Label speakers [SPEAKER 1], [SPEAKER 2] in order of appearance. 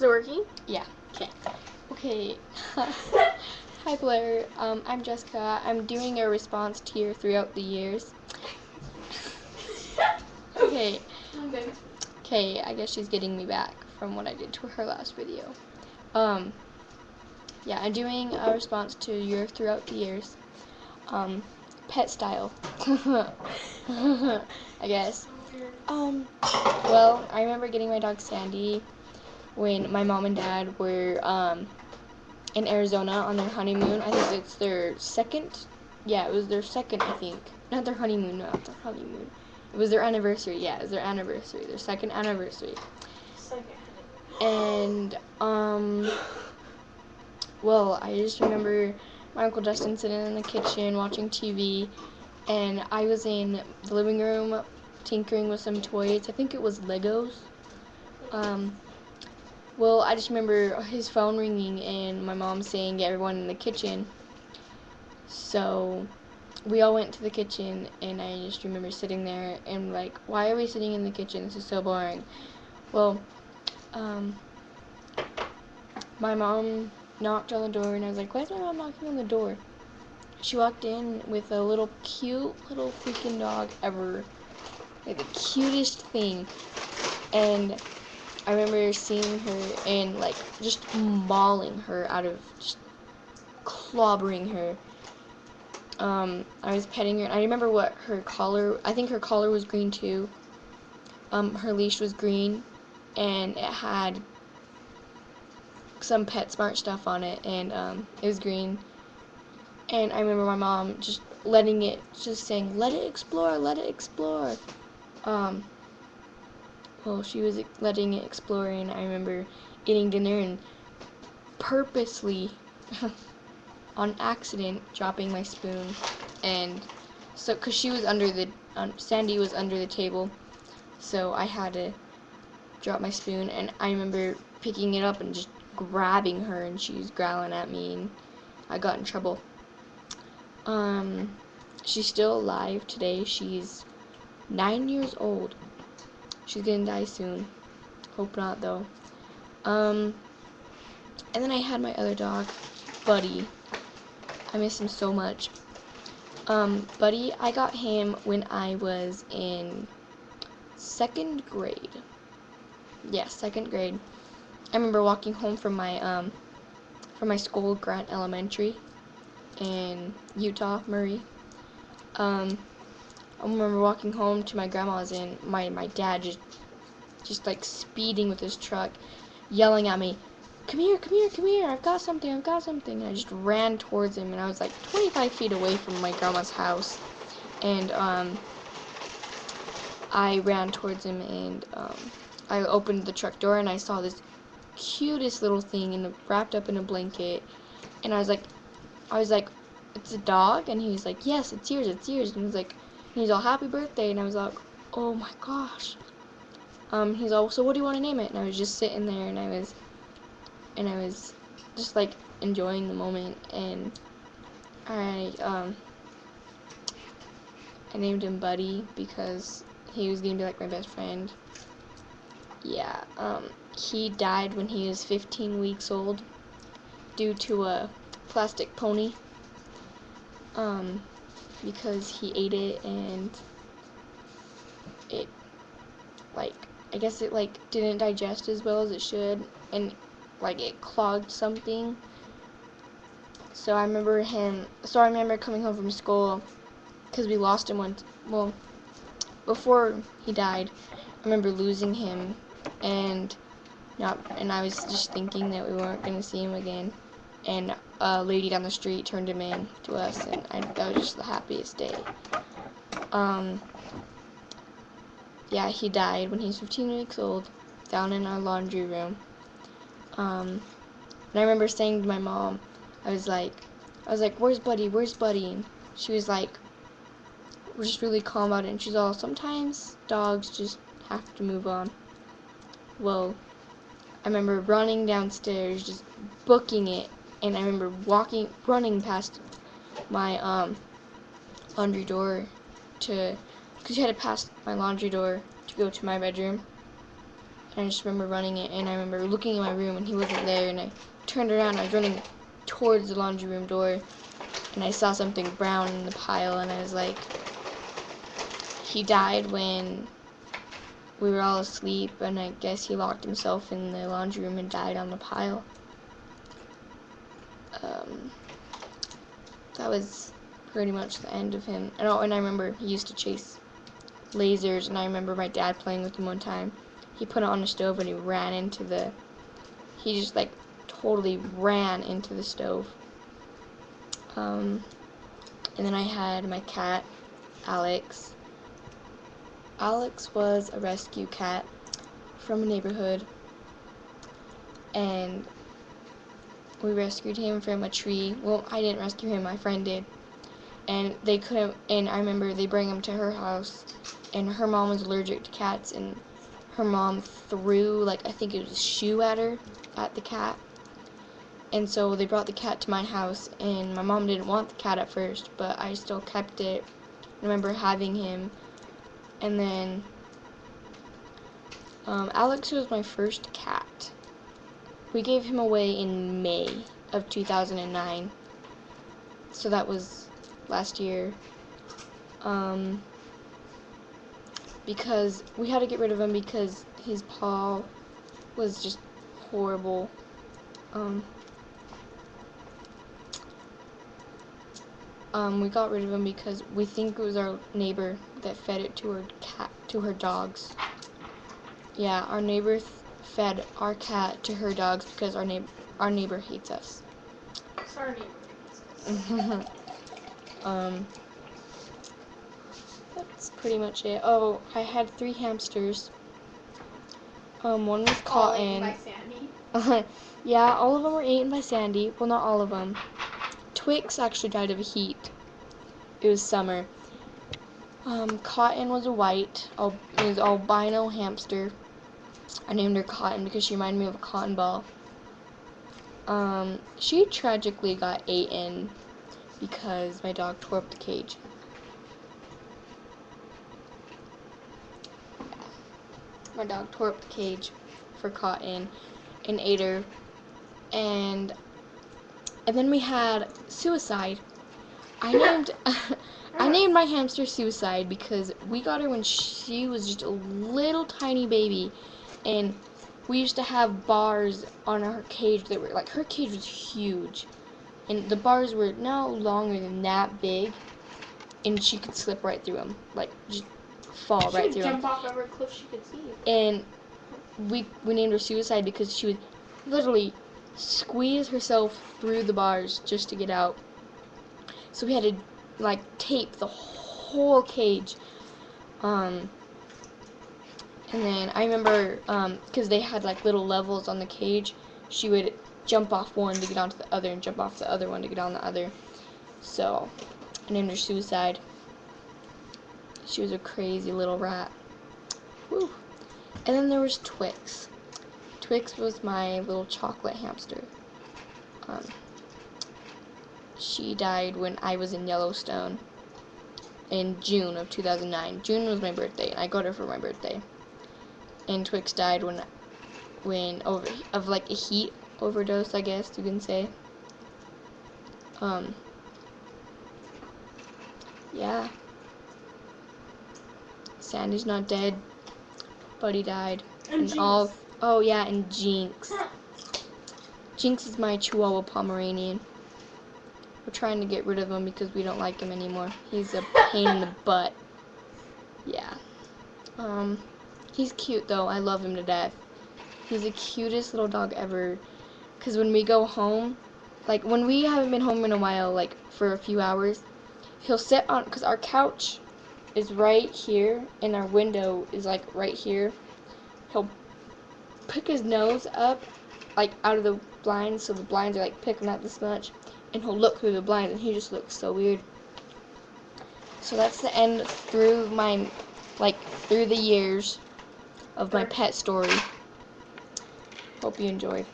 [SPEAKER 1] Is it working?
[SPEAKER 2] Yeah.
[SPEAKER 1] Okay.
[SPEAKER 2] Okay. Hi Blair. I'm Jessica. I'm doing a response to your throughout the years. Okay. Okay, I guess she's getting me back from what I did to her last video. Yeah, I'm doing a response to your throughout the years. Pet style. I guess. Well, I remember getting my dog Sandy when my mom and dad were in Arizona on their honeymoon. I think it's their second. Yeah, it was their second, I think. Not their honeymoon, not their honeymoon. It was their anniversary. Yeah, it was their anniversary. Their second anniversary. And well, I just remember my Uncle Justin sitting in the kitchen watching TV, and I was in the living room tinkering with some toys. I think it was Legos. Well, I just remember his phone ringing and my mom saying, "Get everyone in the kitchen." So we all went to the kitchen, and I just remember sitting there and like, why are we sitting in the kitchen? This is so boring. Well, my mom knocked on the door, and I was like, why is my mom knocking on the door? She walked in with a little cute little freaking dog ever. Like the cutest thing. And I remember seeing her and like just mauling her out of, just clobbering her. I was petting her, and I remember what her collar, I think her collar was green too. Her leash was green, and it had some PetSmart stuff on it, and it was green. And I remember my mom just letting it, just saying, "Let it explore, let it explore." Well, she was letting it explore, and I remember eating dinner and purposely, on accident, dropping my spoon. And so, because she was under the, Sandy was under the table, so I had to drop my spoon, and I remember picking it up and just grabbing her, and she was growling at me, and I got in trouble. She's still alive today. She's 9 years old. She's gonna die soon. Hope not, though. And then I had my other dog, Buddy. I miss him so much. Buddy, I got him when I was in 2nd grade. Yeah, 2nd grade. I remember walking home from my school, Grant Elementary, in Utah, Murray. I remember walking home to my grandma's, and my dad just like speeding with his truck, yelling at me, "Come here, come here, come here, I've got something, I've got something." And I just ran towards him, and I was like 25 feet away from my grandma's house. And I ran towards him, and I opened the truck door, and I saw this cutest little thing wrapped up in a blanket. And I was like, "It's a dog?" And he was like, "Yes, it's yours, it's yours." And he's all, "Happy birthday." And I was like, oh my gosh. He's all, "So what do you want to name it?" And I was just sitting there, and I was just like enjoying the moment, and I named him Buddy because he was gonna be like my best friend. Yeah, he died when he was 15 weeks old due to a plastic pony. Because he ate it, and it, like, I guess it, like, didn't digest as well as it should, and, like, it clogged something. So I remember coming home from school, because we lost him well, before he died, I remember losing him, and I was just thinking that we weren't going to see him again. And a lady down the street turned him in to us, and that was just the happiest day. Yeah, he died when he was 15 weeks old, down in our laundry room. And I remember saying to my mom, I was like, "Where's Buddy? Where's Buddy?" And she was like, we're just really calm about it, and she's all, "Sometimes dogs just have to move on." Well, I remember running downstairs, just booking it, and I remember running past my laundry door because you had to pass my laundry door to go to my bedroom. And I just remember running it, and I remember looking in my room, and he wasn't there, and I turned around, I was running towards the laundry room door, and I saw something brown in the pile, and I was like, he died when we were all asleep, and I guess he locked himself in the laundry room and died on the pile. That was pretty much the end of him. And I remember he used to chase lasers, and I remember my dad playing with him one time. He put it on the stove, and he just like totally ran into the stove. And then I had my cat, Alex. Alex was a rescue cat from a neighborhood, and we rescued him from a tree. Well, I didn't rescue him, my friend did. And they couldn't, and I remember they bring him to her house, and her mom was allergic to cats, and her mom threw, like, I think it was a shoe at the cat. And so they brought the cat to my house, and my mom didn't want the cat at first, but I still kept it. I remember having him. And then Alex was my first cat. We gave him away in May of 2009. So that was last year. Because we had to get rid of him because his paw was just horrible. We got rid of him because we think it was our neighbor that fed it to her dogs. Yeah, our neighbor fed our cat to her dogs because our neighbor hates us.
[SPEAKER 1] Our neighbor hates us.
[SPEAKER 2] That's pretty much it. Oh, I had 3 hamsters. One was Cotton.
[SPEAKER 1] All eaten by Sandy.
[SPEAKER 2] Yeah, all of them were eaten by Sandy. Well, not all of them. Twix actually died of heat. It was summer. Cotton was a white, it was albino hamster. I named her Cotton because she reminded me of a cotton ball. She tragically got eaten because my dog tore up the cage. My dog tore up the cage for Cotton and ate her. And then we had Suicide. I named my hamster Suicide because we got her when she was just a little tiny baby, and we used to have bars on her cage that were like, her cage was huge, and the bars were no longer than that big, and she could slip right through them, like just fall right through them.
[SPEAKER 1] Jump off every cliff she could see.
[SPEAKER 2] And we named her Suicide because she would literally squeeze herself through the bars just to get out. So we had to like tape the whole cage. And then I remember because they had like little levels on the cage, she would jump off one to get onto the other and jump off the other one to get on the other. So I named her Suicide. She was a crazy little rat. Woo. And then there was Twix. Twix was my little chocolate hamster. She died when I was in Yellowstone in June of 2009. June was my birthday, and I got her for my birthday. And Twix died of like a heat overdose, I guess you can say. Yeah. Sandy's not dead. Buddy died.
[SPEAKER 1] And
[SPEAKER 2] Jinx. Oh yeah, and Jinx. Jinx is my Chihuahua Pomeranian. We're trying to get rid of him because we don't like him anymore. He's a pain in the butt. Yeah. He's cute though. I love him to death. He's the cutest little dog ever. Because when we go home, like when we haven't been home in a while, like for a few hours, he'll sit on, because our couch is right here and our window is like right here. He'll pick his nose up like out of the blinds, so the blinds are like picking up this much, and he'll look through the blinds and he just looks so weird. So that's the end through through the years of my pet story. Hope you enjoyed.